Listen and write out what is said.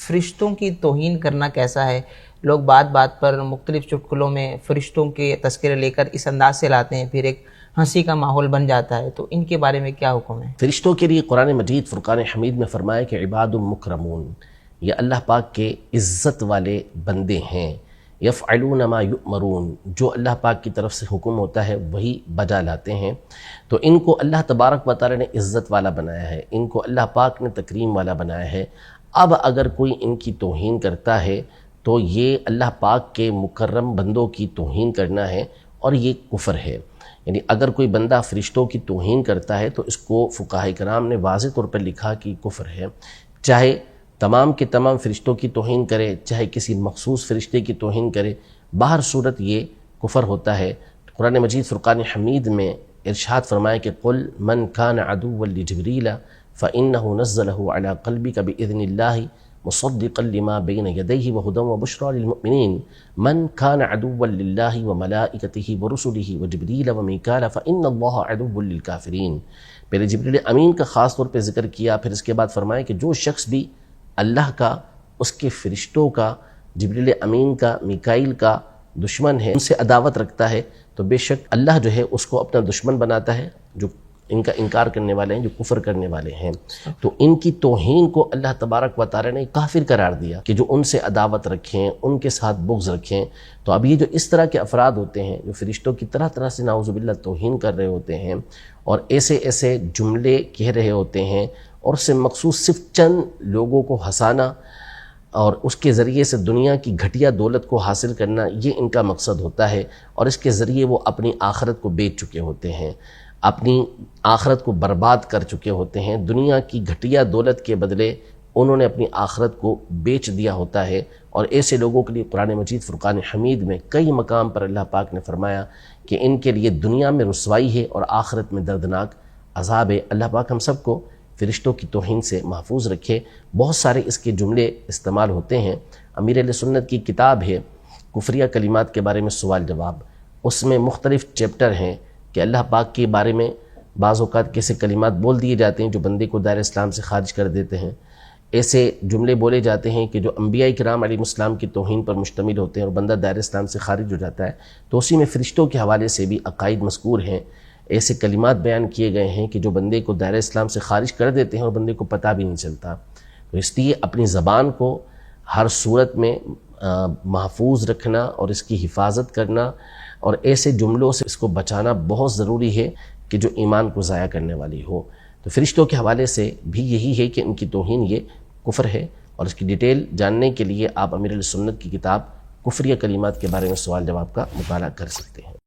فرشتوں کی توہین کرنا کیسا ہے؟ لوگ بات بات پر مختلف چٹکلوں میں فرشتوں کے تذکرے لے کر اس انداز سے لاتے ہیں، پھر ایک ہنسی کا ماحول بن جاتا ہے، تو ان کے بارے میں کیا حکم ہے؟ فرشتوں کے لیے قرآن مجید فرقان حمید میں فرمایا کہ عباد مکرمون، یہ اللہ پاک کے عزت والے بندے ہیں، یفعلون ما یؤمرون، جو اللہ پاک کی طرف سے حکم ہوتا ہے وہی بجا لاتے ہیں۔ تو ان کو اللہ تبارک و تعالی نے عزت والا بنایا ہے، ان کو اللہ پاک نے تکریم والا بنایا ہے۔ اب اگر کوئی ان کی توہین کرتا ہے تو یہ اللہ پاک کے مکرم بندوں کی توہین کرنا ہے، اور یہ کفر ہے۔ یعنی اگر کوئی بندہ فرشتوں کی توہین کرتا ہے تو اس کو فقہاء کرام نے واضح طور پر لکھا کہ کفر ہے، چاہے تمام کے تمام فرشتوں کی توہین کرے، چاہے کسی مخصوص فرشتے کی توہین کرے، باہر صورت یہ کفر ہوتا ہے۔ قرآن مجید فرقان حمید میں ارشاد فرمایا کہ قل من کان عدوا لجبریل فإنه نزله على قلبك بإذن الله مصدقا لما بين يديه وهدى وبشرى للمؤمنين من كان عدوا لله وملائكته ورسله وجبريل وميكال فإن الله عدو للكافرين۔ پہلے جبریل امین کا خاص طور پہ ذکر کیا، پھر اس کے بعد فرمایا کہ جو شخص بھی اللہ کا، اس کے فرشتوں کا، جبریل امین کا، میکائیل کا دشمن ہے، ان سے عداوت رکھتا ہے، تو بے شک اللہ جو ہے اس کو اپنا دشمن بناتا ہے، جو ان کا انکار کرنے والے ہیں، جو کفر کرنے والے ہیں۔ تو ان کی توہین کو اللہ تبارک و تعالی نے کافر قرار دیا کہ جو ان سے عداوت رکھیں، ان کے ساتھ بغض رکھیں۔ تو اب یہ جو اس طرح کے افراد ہوتے ہیں جو فرشتوں کی طرح طرح سے نعوذ باللہ توہین کر رہے ہوتے ہیں اور ایسے ایسے جملے کہہ رہے ہوتے ہیں، اور اس سے مخصوص صرف چند لوگوں کو ہنسانا اور اس کے ذریعے سے دنیا کی گھٹیا دولت کو حاصل کرنا، یہ ان کا مقصد ہوتا ہے، اور اس کے ذریعے وہ اپنی آخرت کو بیچ چکے ہوتے ہیں، اپنی آخرت کو برباد کر چکے ہوتے ہیں۔ دنیا کی گھٹیا دولت کے بدلے انہوں نے اپنی آخرت کو بیچ دیا ہوتا ہے، اور ایسے لوگوں کے لیے قرآن مجید فرقان حمید میں کئی مقام پر اللہ پاک نے فرمایا کہ ان کے لیے دنیا میں رسوائی ہے اور آخرت میں دردناک عذاب ہے۔ اللہ پاک ہم سب کو فرشتوں کی توہین سے محفوظ رکھے۔ بہت سارے اس کے جملے استعمال ہوتے ہیں۔ امیر اہل سنت کی کتاب ہے کفریہ کلمات کے بارے میں سوال جواب، اس میں مختلف چیپٹر ہیں کہ اللہ پاک کے بارے میں بعض اوقات کیسے کلمات بول دیے جاتے ہیں جو بندے کو دائرہ اسلام سے خارج کر دیتے ہیں، ایسے جملے بولے جاتے ہیں کہ جو انبیاء کرام علیہ السلام کی توہین پر مشتمل ہوتے ہیں اور بندہ دائرہ اسلام سے خارج ہو جاتا ہے۔ تو اسی میں فرشتوں کے حوالے سے بھی عقائد مذکور ہیں، ایسے کلمات بیان کیے گئے ہیں کہ جو بندے کو دائرہ اسلام سے خارج کر دیتے ہیں اور بندے کو پتہ بھی نہیں چلتا۔ تو اس لیے اپنی زبان کو ہر صورت میں محفوظ رکھنا اور اس کی حفاظت کرنا اور ایسے جملوں سے اس کو بچانا بہت ضروری ہے کہ جو ایمان کو ضائع کرنے والی ہو۔ تو فرشتوں کے حوالے سے بھی یہی ہے کہ ان کی توہین یہ کفر ہے، اور اس کی ڈیٹیل جاننے کے لیے آپ امیر اہل سنت کی کتاب کفریہ کلمات کے بارے میں سوال جواب کا مطالعہ کر سکتے ہیں۔